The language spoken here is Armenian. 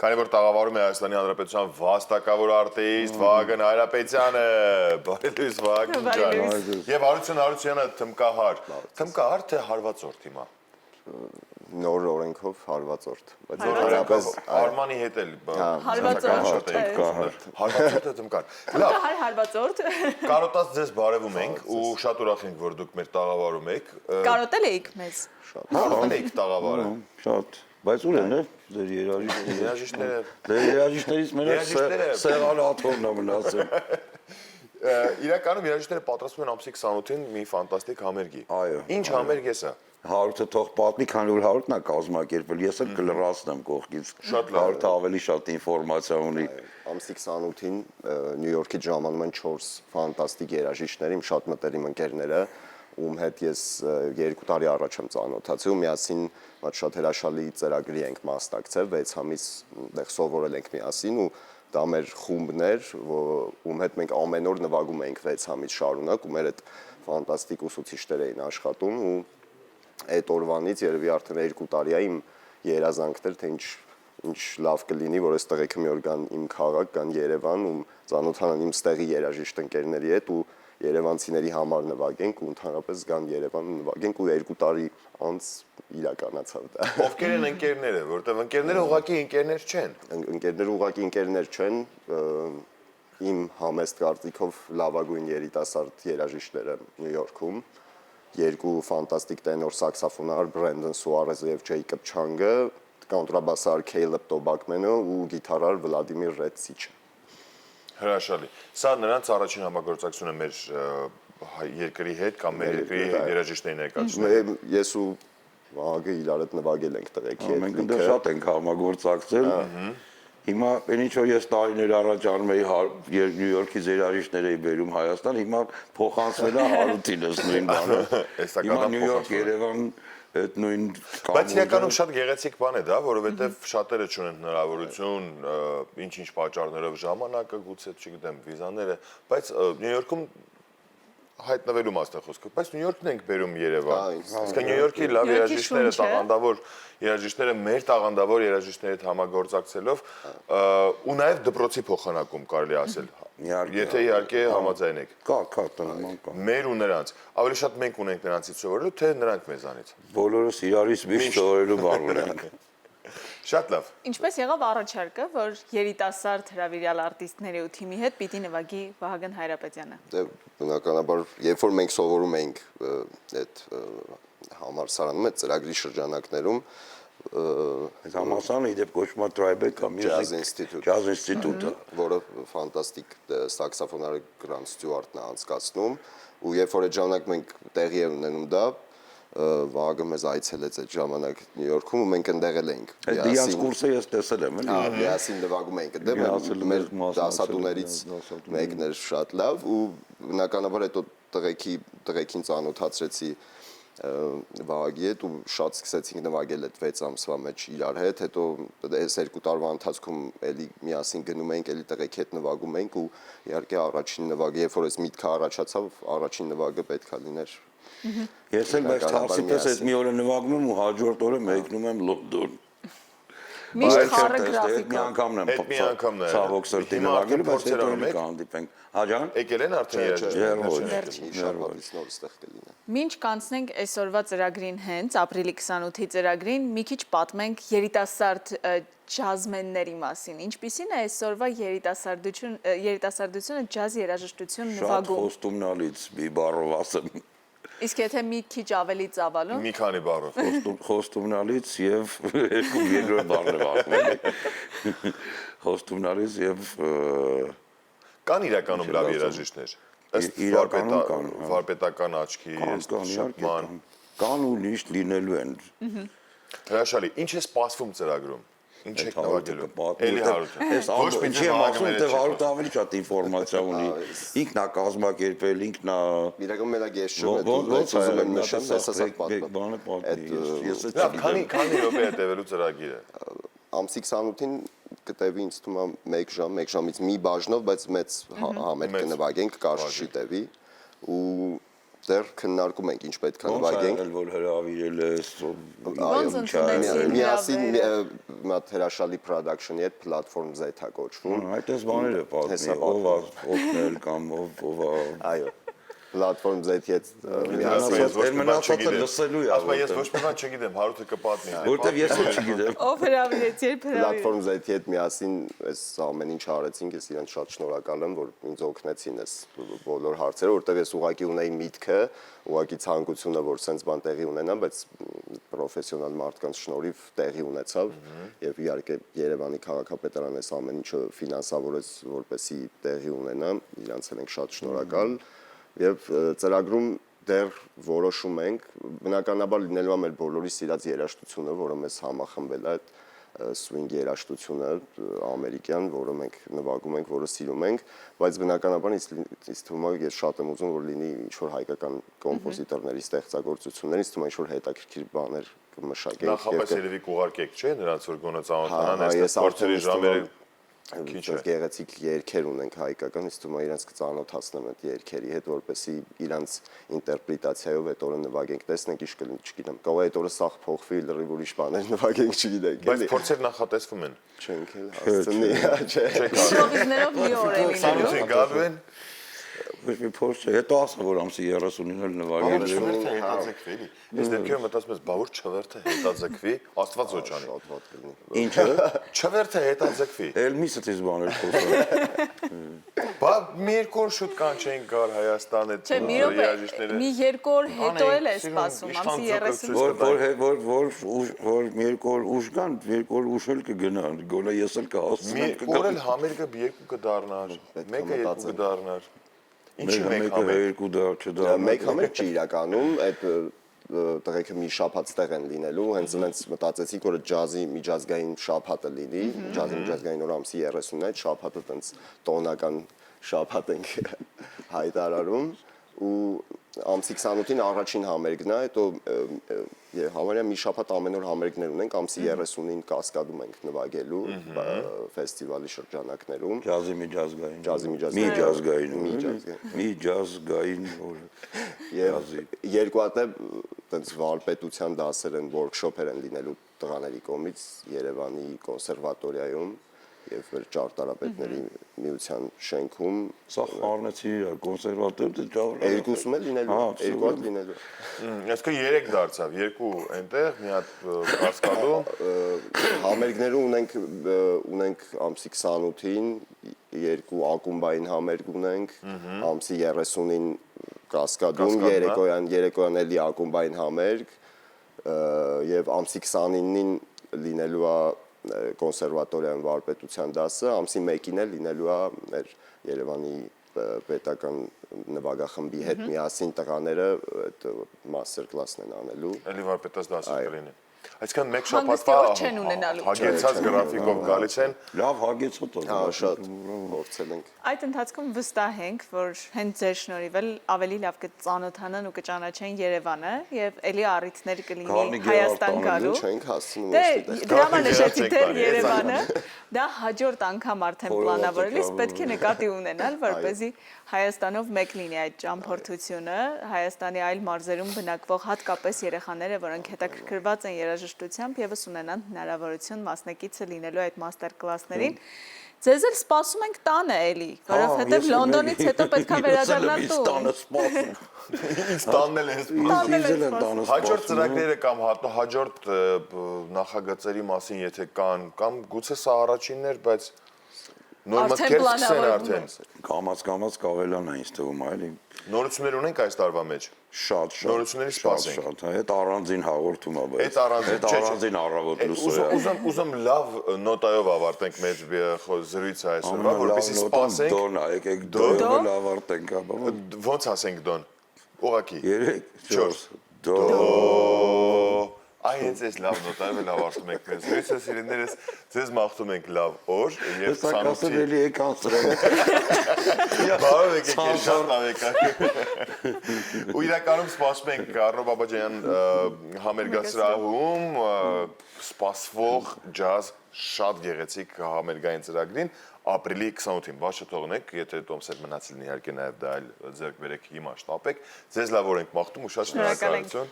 Քանի որ տաղավարում է Հայաստանի Հանրապետության վաստակավոր արտիստ Վահագն Հայրապետյանը, բարի լույս Վահագն ջան, եւ Արություն Արությունյանը թմկահար։ Թմկահար թե հարվածորդ հիմա։ Նոր օրենքով հարվածորդ, բայց որպես Արմանի հետ էլ հարվածորդ է թմկահար։ Լավ, հարվածորդ։ Կարոտած ձեզ բարևում ենք ու շատ ուրախ ենք, որ դուք մեր տաղավարում եք։ Կարոտել էիք մեզ։ Կարոտել էիք տաղավարը։ Շատ Բայց ուր են դեր երաժիշտները։ Դեր երաժիշտներից մենակ սեղանը աթոռն է մնացել։ Իրականում երաժիշտները պատրաստվում են ամսի 28-ին մի ֆանտաստիկ համերգի։ Այո։ Ինչ համերգ է սա։ Հարութը թող պատմի, քանի որ Հարութն է կազմակերպել, ես էլ կլրացնեմ կողքից։ Հարութը ավելի շատ ինֆորմացիա ունի։ Ամսի 28-ին Նյու Յորքի ժամանում են 4 ֆանտաստիկ երաժիշտներ, իմ շատ մտերիմ ընկերները, ում հետ ես 2 տարի առաջ եմ ծանոթացել ու միասին շատ հրաշալի ծրագրի ենք մասնակցել, 6 ամիս այնտեղ սովորել ենք միասին ու դա մեր խումբն էր, ում հետ մենք ամեն օր նվագում էինք 6 ամիս շարունակ ու մեր այդ ֆանտաստիկ ուսուցիչներ էին աշխատում ու այդ օրվանից երևի արդեն 2 տարի է իմ երազանքն էր, թե ինչ լավ կլինի, որ այս տղեկը մի օր գան իմ քաղաք, գան Երևան ու ծանոթանան իմ ստեղի երաժիշտ ընկերների հետ ու երևանցիների համար նվագենք ու ընդհանրապես գան Երևան ու նվագենք ու 2 տարի անց իրականացավ դա։ Ովքեր են ընկերները, որտեղ ընկերները ուղղակի ընկերներ չեն։ Ընկերները ուղղակի ընկերներ չեն, իմ համեստ կարծիքով լավագույն երիտասարդ երաժիշտները Նյու Յորքում, 2 ֆանտաստիկ տենոր սաքսոֆոնար Բրենդոն Սուարեզը եւ Ջեյկոբ Չանգը, կոնտրաբասար Քեյլեբ Տոբակմենը ու գիտարար Վլադիմիր Ռեցիչը։ Հրաշալի։ Սա նրանց առաջին համագործակցությունը մեր երկրի հետ կամ մեր երկրի երաժիշտների ներկայացնում։ Ես ու Վահագը իրար հետ նվագել ենք տղեկի հետ։ Մենք այնտեղ շատ ենք համագործակցել։ Հիմա ինչ որ ես տարիներ առաջ անում էի Նյու Յորքից երաժիշտներ էի բերում Հայաստան, հիմա փոխանցվել է Հարութինս նույն բանը։ Հիմա Նյու Յորք, Երևան այդ նույն Բայց իրականում շատ գեղեցիկ բան է դա, որովհետև շատերը չունեն հնարավորություն, ինչ-ինչ պատճառներով ժամանակը, գուցե, չգիտեմ, վիզաները, բայց Նյու Յորքում հայտնվելու մասն է խոսքը, բայց Նյու Յորքն ենք բերում Երևան։ Իսկ Նյու Յորքի լավ երաժիշտները, տաղանդավոր երաժիշտները մեր տաղանդավոր երաժիշտների հետ համագործակցելով ու նաև դպրոցի փոխանակում կարելի ասել։ Եթե իհարկե համաձայն եք։ Կա տնման կա։ Մեր ու նրանց։ Ավելի շատ մենք ունենք նրանցից սովորելու, թե նրանք մեզանից։ Բոլորս իրարից միշտ սովորելու բան ունենք։ Շատ լավ։ Ինչպես եղավ առաջարկը, որ երիտասարդ հրավիրյալ արտիստների ու թիմի հետ պիտի նվագի Վահագն Հայրապետյանը։ Բնականաբար, երբ որ մենք սովորում էինք այդ համալսարանում, այդ ծրագրի շրջանակներում, Այս համալսարանը իդեպ կոչվում է Tribeca Jazz Institute, Jazz Institute-ը, որը ֆանտաստիկ սաքսոֆոնարը Գրանտ Ստյուարտն է անցկացնում, ու երբ որ այդ ժամանակ մենք տեղի էր ունենում դա, Վահագը մեզ այցելեց այդ ժամանակ Նյու Յորքում ու մենք ընդեղել էինք։ Այդ դիանս կուրսը ես տեսել եմ, էլի։ Միասին նվագում էինք այնտեղ, մեր դասատուներից մեկն էր շատ լավ ու բնականաբար հետո տղեկին ծանոթացրեցի Վահագի հետ ու շատ սկսեցինք նվագել այդ 6 ամսվա մեջ իրար հետ, հետո այս 2 տարվա ընթացքում էլի միասին գնում էինք, էլի տղեկի հետ նվագում էինք ու իհարկե առաջին նվագը, երբ որ այս միտքը առաջացավ, առաջին նվագը պետքա լիներ։ Ես էլ բայց թարսիպես այդ մի օրը նվագում եմ ու հաջորդ օրը մեկնում եմ Լոնդոն։ Միշտ խառը գրաֆիկով։ Մի անգամն եմ ցավոք սրտի նվագել, բայց հետո կհանդիպենք։ Հաջան։ Եկել են արդեն երաժիշտներ։ Շարվարից նոր ստեղ կլինեն։ Մինչ կանցնենք այսօրվա ծրագրին հենց, ապրիլի 28-ի ծրագրին, մի քիչ պատմենք երիտասարդ ջազմենների մասին։ Ինչպիսին է այսօրվա երիտասարդությունը ջազ երաժշտություն նվագում։ Շատ խոստումնալից մի բառով ասեմ։ Իսկ եթե մի քիչ ավելի ծավալում։ Մի քանի բառով։ Խոստումնալից եւ երկրորդ բառը ասում։ Խոստումնալից եւ Կան իրականում լավ երաժիշտներ։ Ըստ վարպետական աչքի, շփման։ Կան ու միշտ լինելու են։ Հրաշալի, ինչ է սպասվում ծրագրում։ Ինչ եք նվագելու։ Էլի Հարութը։ Ոչ մի չի ասում, թե Հարութը ավելի շատ ինֆորմացիա ունի։ Ինքն է կազմակերպել, ինքն է։ Իրականում մենակ ես չեմ, ոնց ուզում եմ նշեմ, ես ասա պատմեմ։ Լավ, քանի րոպե է տևելու ծրագիրը։ Ամսի 28-ին կտևի ինձ թվում է 1 ժամ, 1 ժամից մի բաժնով, բայց մեծ համերգ կնվագենք, կարճ չի տևի ու դեռ քննարկում ենք ինչ պետք է Ոնց նվագենք։ ել որ հրավիրել ես Ոնց ընդունեցին Միասին հրավերը։ մատ հրաշալի production-ի հետ platform Z-ա կոչվում։ այդպես բաները պատմի Հեսա ով է օգնել կամ ով է Այո։ Platform Z-ի հետ մնացածը լսելու է Ասում ես ոչ մի բան չգիտեմ, Հարութը կպատնի։ որտեվ ես էլ չգիտեմ Ով հրավիրեց, երբ հրավիրեց։ Platform Z-ի հետ միասին այս ամեն ինչ արեցինք, ես իրենց շատ շնորհակալ եմ, որ ինձ օգնեցին այս բոլոր հարցերը, որտեվ ես ուղղակի ունեի միտքը, ուղղակի ցանկությունը, որ sense բան տեղի ունենա, բայց պրոֆեսիոնալ մարդկանց շնորհիվ տեղի ունեցավ եւ իհարկե Երևանի քաղաքապետարան այս ամեն ինչը ֆինանսավորեց, որպեսզի տեղի ունենա, իրանց էլ ենք շատ շնորհակալ եւ ծրագրում դեռ որոշում ենք, բնականաբար լինելու է մեր բոլորի սիրած երաժշտությունը, որը մեզ համախմբել է այդ swing երաժշտությունը ամերիկյան, որը մենք նվագում ենք, որը սիրում ենք, բայց բնականաբար ինձ թվում է ես շատ եմ ուզում որ լինի ինչ որ հայկական կոմպոզիտորների ստեղծագործություններ, ինձ թվում է ինչ որ հետաքրքիր բաներ կմշակենք Նախապես երևի կուղարկեք, չէ՞, նրանց որ գոնե ծանոթանան, այս փորձերի ժամերը քիչ է։ Գեղեցիկ երգեր ունենք հայկական, ինձ թվում է իրենց կծանոթացնեմ այդ երգերի հետ, որպեսզի իրանց ինտերպրետացիայով այդ օրը նվագենք, տեսնենք ինչ կլինի, չգիտեմ, կարող է այդ օրը սաղ փոխվի, լրիվ ուրիշ բաներ նվագենք, չգիտենք, Բայց փորձեր նախատեսվում են։ չենք էլ հասցնի, չէ։ Իմպրովիզներով մի օր է լինելու։ Սանուցին գալու են։ ոչ մի փորձ չէ հետո ասա որ ամսի 39-ը նվագել եմ Չվերթը հետաձգվի։ Ես դեպքում մտածում ես, բա որ չվերթը հետաձգվի, Աստված ոչանի։ Շատ ված կլինի։ ինչը Չվերթը հետաձգվի։ էլ մի ստից բաներ խոսա Բա մի երկու օր շուտ կանչեին գար Հայաստան այդ Չէ, մի րոպե, մի երկու օր հետո էլ է սպասում, ամսի 30։ որ մի երկու օր ուշ կան, երկու օր ուշ էլ կգնան, գոնե ես էլ կհասցնեմ Մի օր էլ համերգը երկու կդառնար, մեկը երկու կդառնար։ Ինչի մեկ մեկը համերգ։ երկու դար չդար Մեկ համերգ չի իրականում, այդ տղեկը մի շաբաթ տեղ են լինելու, հենց այնց մտածեցինք, որ ջազի միջազգային շաբաթը լինի, ջազի միջազգային օր ամսի 30-ն այդ շաբաթը տենց տոնական շաբաթ ենք հայտարարում ու ամսի 28-ին առաջին համերգն է, հետո համարյա մի շաբաթ ամեն օր համերգներ ունենք, ամսի 30-ին Կասկադում ենք նվագելու ֆեստիվալի շրջանակներում։ ջազի միջազգային միջազգային Եվ երկու հատ է տենց վարպետության դասեր են, workshop-եր են լինելու տղաների կողմից Երևանի կոնսերվատորիայում եւ ճարտարապետների միության շենքում սա խառնեցի կոնսերվատոր երկուսում է լինելու, երկու հատ լինելու։ Այսինքն 3 դարձավ, երկու այնտեղ, մի հատ Կասկադում, Համերգները ունենք ամսի 28-ին, երկու ակումբային համերգ ունենք, ամսի 30-ին Կասկադում, երեկոյան էլի ակումբային համերգ եւ ամսի 29-ին լինելու է կոնսերվատորիայում վարպետության դասը, ամսի 1-ին էլ լինելու է մեր Երևանի պետական նվագախմբի հետ միասին տղաները այդ մաստեր կլասն են անելու։ էլի վարպետաց դասը կլինի։ Այսինքն մեկ Հանգստի շաբաթվա օր չեն ունենալու։ հագեցած գրաֆիկով գալիս են։ լավ հագեցոտ Հա, շատ փորձել ենք։ Այդ ընթացքում վստահ ենք, որ հենց ձեր շնորհիվ էլ ավելի լավ կծանոթանան ու կճանաչեն Երևանը եւ ելի առիթներ կլինի Հայաստան գալու։ Չենք հասցնում Դե ոստի։ դրա համար նշեցի դեռ Երևանը, դա հաջորդ անգամ արդեն պլանավորելիս պետք է նկատի ունենալ, որպեսզի Հայաստանով մեկ լինի այդ ճամփորդությունը, Հայաստանի այլ մարզերում բնակվող հատկապես երեխաները, որոնք հետաքրքրված են երաժշտությամբ եւս ունենան հնարավորություն մասնակիցը լինելու այդ մաստեր կլասներին։ Ձեզ էլ սպասում ենք տանը էլի, որովհետեւ Լոնդոնից հետո պետքա վերադառնալ տուն։ Ինձ տաննել են։ Հաջորդ ծրագրերը կամ հաջորդ նախագծերի մասին եթե կան, կամ գուցե սա առաջինն էր, բայց նոր մտքեր սկսեն արդեն։ Կամաց կավելանա ինձ թվում է, էլի։ Նորություններ ունենք այս տարվա մեջ։ Շատ Նորությունների սպասենք։ Շատ, այդ առանձին հաղորդում է, բայց Այդ առանձին առավոտ լուսոյա։ Ուզում լավ նոտայով ավարտենք մեր զրույցը այսօրվա, որպեսզի սպասենք։ Դոն, եկեք դոն ավարտենք, ապա Ոնց ասենք դոն։ Ուղակի։ 3 4 Դո։ Այ հենց այս լավ նոտարը լավարտում ենք մեզ։ Հույսը սիրելիներս, ձեզ մաղթում ենք լավ օր եւ Ես ասել էլի եկան սրան։ Բարով եկեք շատ ավեկակ։ Ու իրականում սպասում ենք Առնո Բաբաջանյան համերգասրահում սպասվող ջազ շատ գեղեցիկ համերգային ծրագրին ապրիլի 28-ին բաց չթողնեք, եթե Տոմսեր մնացին իհարկե նաև դա այլ ձեռք բերեք հիմա շտապեք։ Ձեզ լավ օր ենք մաղթում ու շատ շնորհակալություն։